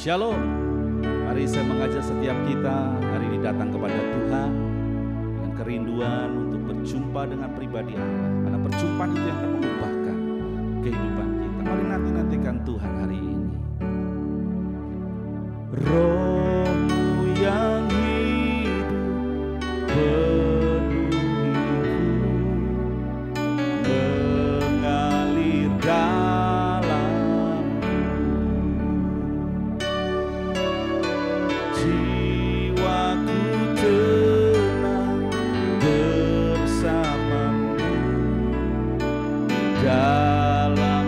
Shalom. Mari saya mengajak setiap kita hari ini datang kepada Tuhan dengan kerinduan untuk berjumpa dengan pribadi Allah. Karena perjumpaan itu yang akan mengubahkan kehidupan kita. Mari nanti-nantikan Tuhan hari ini. Roh-Mu yang hidup penuhiku, mengalir dalamku. Jiwaku tenang bersamamu dalam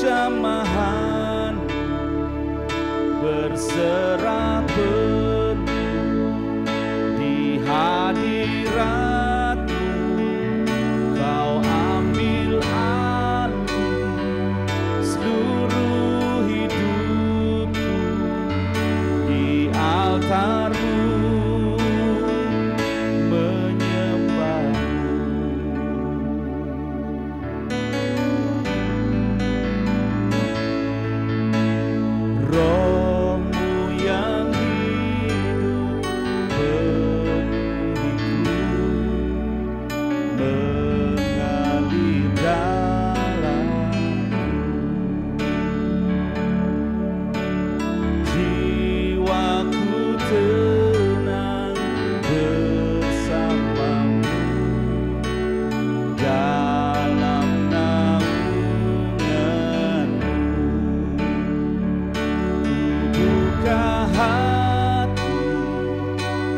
jamahan berserah penuh di hadirat-Mu. Kau ambil alih seluruh hidupku di altar-Mu, Roh-Mu yang hidup penuhiku, mengalir dalamku. Jiwaku tenang bersamamu dalam hati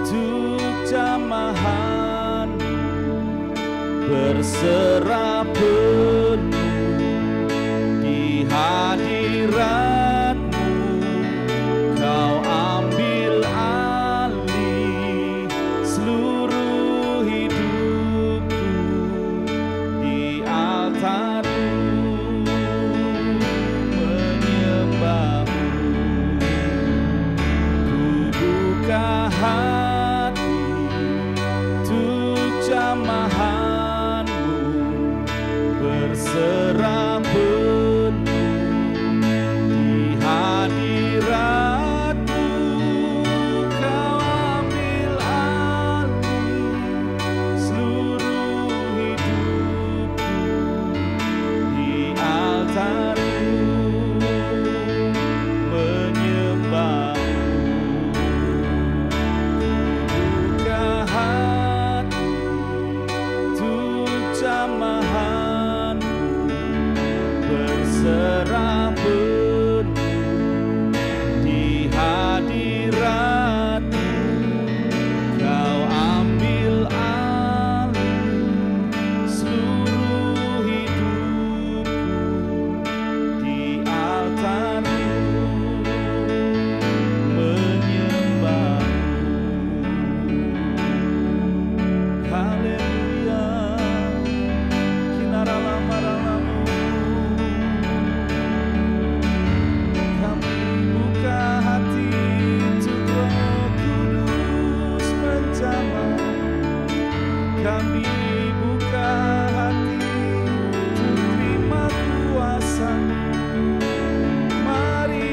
untuk jamahan berserah penuh di hadirat-Mu. Kau ambil alih seluruh hidupku di altar-Mu, menyembah-Mu. Hati untuk jamahan-Mu berserah penuh di hadirat-Mu. Kau ambil alih seluruh hidupku di altar-Mu, menyembah. Jamahan berserah penuh di hadirat-Mu. Kau ambil alih seluruh hidupku di altar-Mu, menyembah. Haleluya. Kami buka hati untuk Roh Kudus menjamah. Kami buka hati untuk terima kuasa. Mari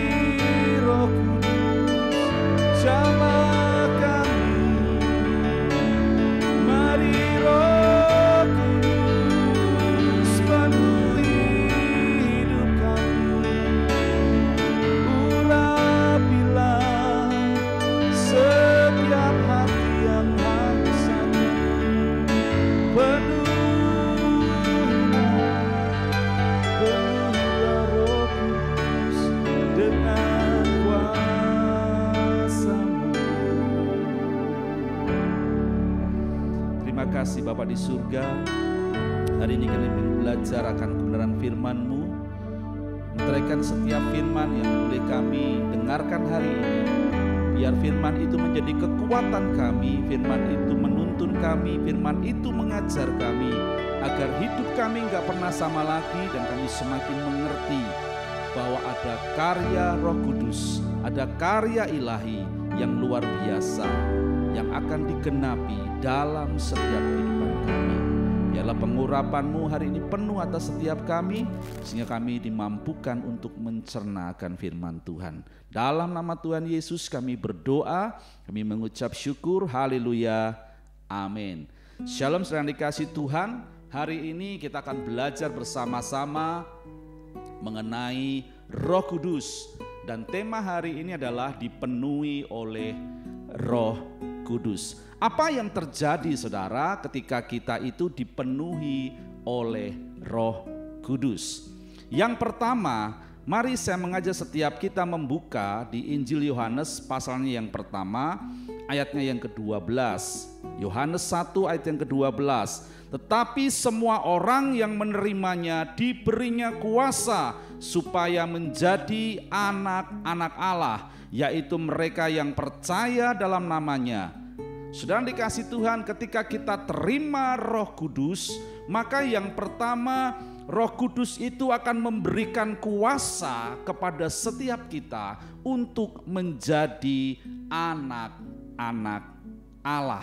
Roh Kudus jamah kami. Mari Roh Kudus penuhi hidup kami. Urapilah setiap hati yang haus. Penuhilah Roh Kudus dengan kuasa-Mu. Terima kasih Bapa di surga. Hari ini kami belajar akan kebenaran firman-Mu. Meteraikan setiap firman yang boleh kami dengarkan hari ini. Biar firman itu menjadi kekuatan kami, firman itu menuntun kami, firman itu mengajar kami, agar hidup kami gak pernah sama lagi dan kami semakin mengerti bahwa ada karya Roh Kudus, ada karya ilahi yang luar biasa, yang akan digenapi dalam setiap kehidupan kami. Biarlah pengurapan-Mu hari ini penuh atas setiap kami, sehingga kami dimampukan untuk mencernakan firman Tuhan. Dalam nama Tuhan Yesus kami berdoa, kami mengucap syukur, haleluya, amin. Shalom saudara dikasih Tuhan, hari ini kita akan belajar bersama-sama mengenai Roh Kudus. Dan tema hari ini adalah dipenuhi oleh Roh Kudus. Apa yang terjadi saudara ketika kita itu dipenuhi oleh Roh Kudus? Yang pertama, mari saya mengajak setiap kita membuka di Injil Yohanes pasalnya yang pertama, ayatnya yang ke-12. Yohanes 1 ayat yang ke-12. Tetapi semua orang yang menerimanya diberinya kuasa supaya menjadi anak-anak Allah, yaitu mereka yang percaya dalam namanya. Saudara dikasih Tuhan, ketika kita terima Roh Kudus, maka yang pertama Roh Kudus itu akan memberikan kuasa kepada setiap kita untuk menjadi anak-anak Allah.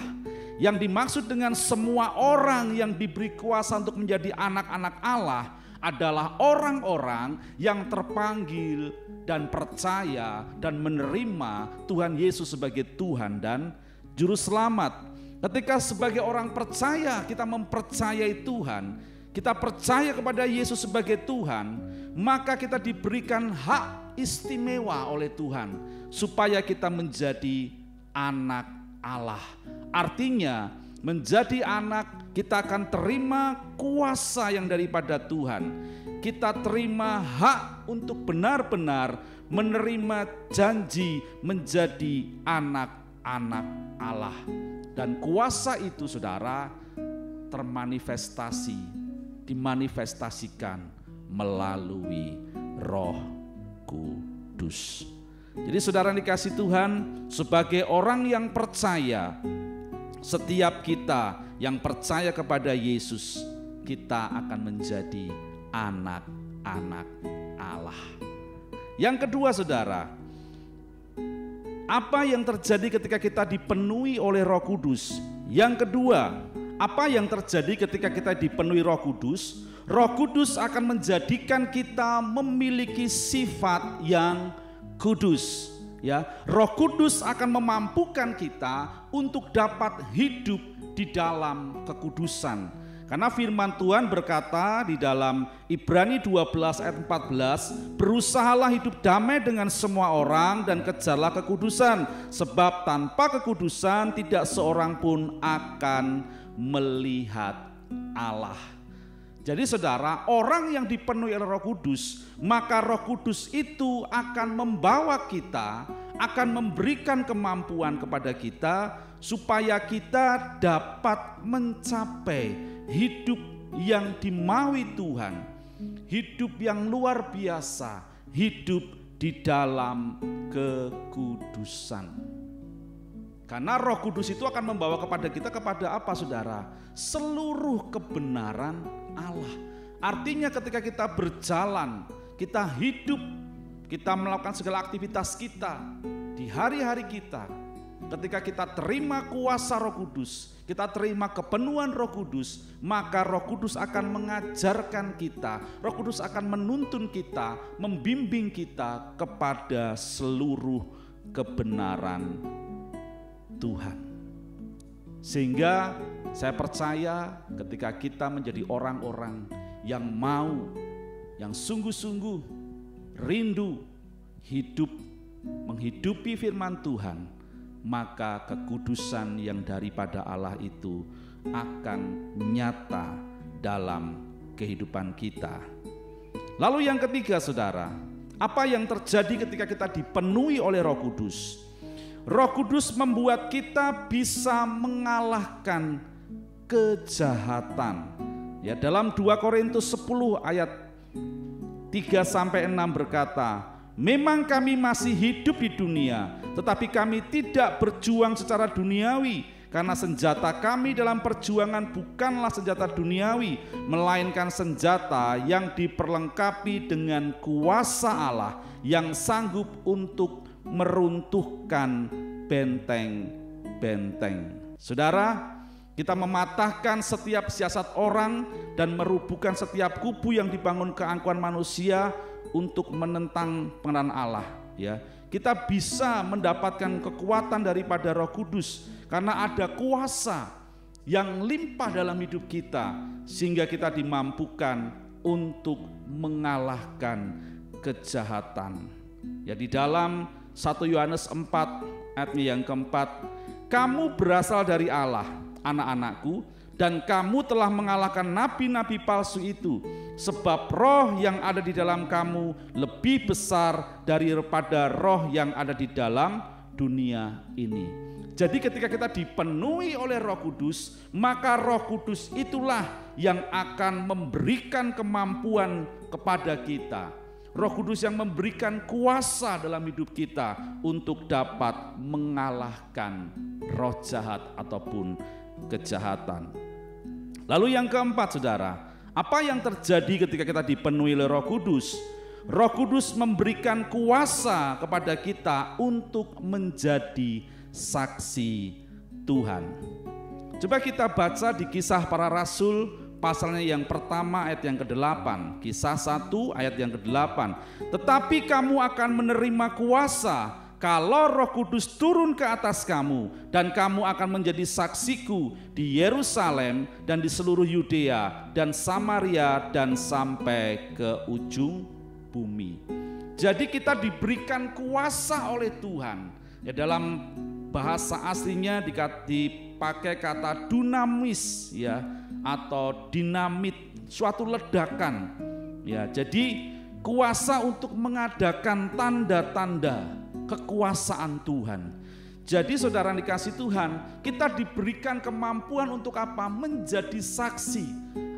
Yang dimaksud dengan semua orang yang diberi kuasa untuk menjadi anak-anak Allah adalah orang-orang yang terpanggil dan percaya dan menerima Tuhan Yesus sebagai Tuhan dan Juru Selamat. Ketika sebagai orang percaya kita mempercayai Tuhan, kita percaya kepada Yesus sebagai Tuhan, maka kita diberikan hak istimewa oleh Tuhan supaya kita menjadi anak Allah. Artinya menjadi anak, kita akan terima kuasa yang daripada Tuhan. Kita terima hak untuk benar-benar menerima janji menjadi anak-anak Allah. Dan kuasa itu saudara dimanifestasikan melalui Roh Kudus. Jadi saudara dikasih Tuhan, sebagai orang yang percaya, setiap kita yang percaya kepada Yesus, kita akan menjadi anak-anak Allah. Yang kedua saudara, apa yang terjadi ketika kita dipenuhi oleh Roh Kudus? Yang kedua, apa yang terjadi ketika kita dipenuhi Roh Kudus? Roh Kudus akan menjadikan kita memiliki sifat yang kudus. Ya, Roh Kudus akan memampukan kita untuk dapat hidup di dalam kekudusan. Karena firman Tuhan berkata di dalam Ibrani 12 ayat 14, berusahalah hidup damai dengan semua orang dan kejarlah kekudusan, sebab tanpa kekudusan tidak seorang pun akan melihat Allah. Jadi saudara, orang yang dipenuhi oleh Roh Kudus, maka Roh Kudus itu akan membawa kita, akan memberikan kemampuan kepada kita supaya kita dapat mencapai hidup yang dimaui Tuhan, hidup yang luar biasa, hidup di dalam kekudusan. Karena Roh Kudus itu akan membawa kepada kita kepada apa saudara? Seluruh kebenaran Allah. Artinya ketika kita berjalan, kita hidup, kita melakukan segala aktivitas kita di hari-hari kita, ketika kita terima kuasa Roh Kudus, kita terima kepenuhan Roh Kudus, maka Roh Kudus akan mengajarkan kita, Roh Kudus akan menuntun kita, membimbing kita kepada seluruh kebenaran Tuhan. Sehingga saya percaya ketika kita menjadi orang-orang yang mau, yang sungguh-sungguh rindu hidup, menghidupi firman Tuhan, maka kekudusan yang daripada Allah itu akan nyata dalam kehidupan kita. Lalu yang ketiga saudara, apa yang terjadi ketika kita dipenuhi oleh Roh Kudus? Roh Kudus membuat kita bisa mengalahkan kejahatan. Ya, dalam 2 Korintus 10 ayat 3-6 berkata, memang kami masih hidup di dunia, tetapi kami tidak berjuang secara duniawi, karena senjata kami dalam perjuangan bukanlah senjata duniawi, melainkan senjata yang diperlengkapi dengan kuasa Allah yang sanggup untuk meruntuhkan benteng-benteng. Saudara, Kita mematahkan setiap siasat orang dan merubuhkan setiap kubu yang dibangun keangkuhan manusia untuk menentang pengenalan Allah. Ya, kita bisa mendapatkan kekuatan daripada Roh Kudus karena ada kuasa yang limpah dalam hidup kita sehingga kita dimampukan untuk mengalahkan kejahatan. Ya, di dalam 1 Yohanes 4 ayatnya yang keempat, kamu berasal dari Allah, anak-anakku, dan kamu telah mengalahkan nabi-nabi palsu itu, sebab roh yang ada di dalam kamu lebih besar daripada roh yang ada di dalam dunia ini. Jadi ketika kita dipenuhi oleh Roh Kudus, maka Roh Kudus itulah yang akan memberikan kemampuan kepada kita. Roh Kudus yang memberikan kuasa dalam hidup kita untuk dapat mengalahkan roh jahat ataupun kejahatan. Lalu yang keempat, saudara, apa yang terjadi ketika kita dipenuhi oleh Roh Kudus? Roh Kudus memberikan kuasa kepada kita untuk menjadi saksi Tuhan. Coba kita baca di Kisah Para Rasul pasalnya yang pertama ayat yang ke-8. Kisah 1 ayat yang ke-8. Tetapi kamu akan menerima kuasa kalau Roh Kudus turun ke atas kamu, dan kamu akan menjadi saksiku di Yerusalem dan di seluruh Yudea dan Samaria dan sampai ke ujung bumi. Jadi kita diberikan kuasa oleh Tuhan. Ya, dalam bahasa aslinya dipakai kata dunamis, ya, atau dinamit, suatu ledakan. Ya, jadi kuasa untuk mengadakan tanda-tanda kekuasaan Tuhan. Jadi saudara dikasih Tuhan, kita diberikan kemampuan untuk apa? Menjadi saksi.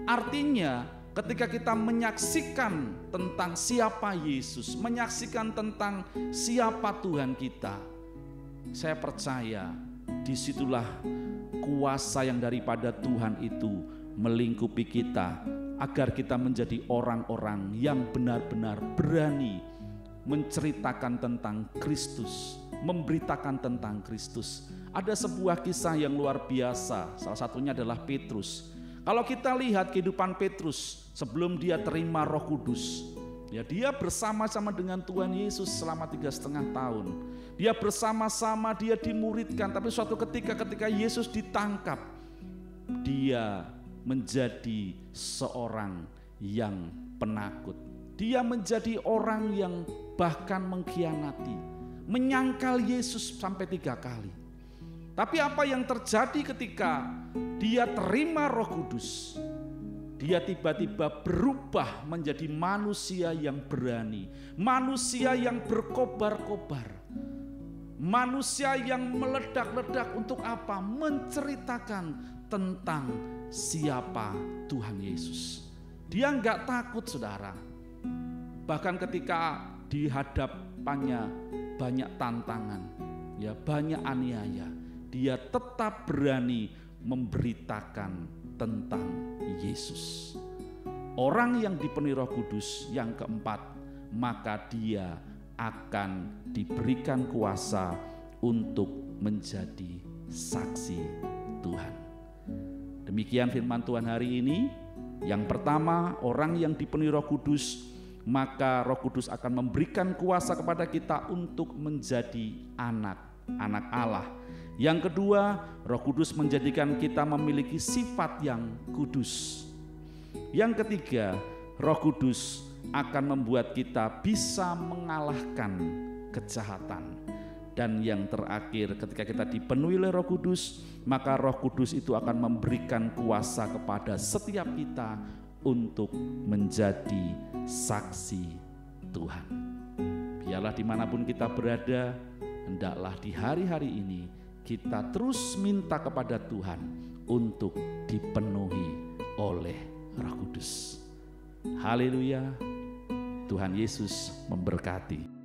Artinya ketika kita menyaksikan tentang siapa Yesus, menyaksikan tentang siapa Tuhan kita, saya percaya disitulah kuasa yang daripada Tuhan itu melingkupi kita, agar kita menjadi orang-orang yang benar-benar berani menceritakan tentang Kristus, memberitakan tentang Kristus. Ada sebuah kisah yang luar biasa, salah satunya adalah Petrus. Kalau kita lihat kehidupan Petrus sebelum dia terima Roh Kudus, ya, dia bersama-sama dengan Tuhan Yesus selama 3,5 tahun. Dia bersama-sama, dia dimuridkan, tapi suatu ketika Yesus ditangkap, dia menjadi seorang yang penakut. Dia menjadi orang yang bahkan mengkhianati, menyangkal Yesus sampai 3 kali. Tapi apa yang terjadi ketika dia terima Roh Kudus? Dia tiba-tiba berubah menjadi manusia yang berani, manusia yang berkobar-kobar, manusia yang meledak-ledak untuk apa? Menceritakan tentang siapa Tuhan Yesus. Dia enggak takut, saudara. Bahkan ketika dihadapannya banyak tantangan, ya, banyak aniaya, dia tetap berani memberitakan tentang Yesus. Orang yang dipenuhi Roh Kudus yang keempat, maka dia akan diberikan kuasa untuk menjadi saksi Tuhan. Demikian firman Tuhan hari ini. Yang pertama, orang yang dipenuhi Roh Kudus, maka Roh Kudus akan memberikan kuasa kepada kita untuk menjadi anak Allah. Yang kedua, Roh Kudus menjadikan kita memiliki sifat yang kudus. Yang ketiga, Roh Kudus akan membuat kita bisa mengalahkan kejahatan. Dan yang terakhir, ketika kita dipenuhi oleh Roh Kudus, maka Roh Kudus itu akan memberikan kuasa kepada setiap kita untuk menjadi saksi Tuhan. Biarlah dimanapun kita berada, hendaklah di hari-hari ini kita terus minta kepada Tuhan untuk dipenuhi oleh Roh Kudus. Haleluya, Tuhan Yesus memberkati.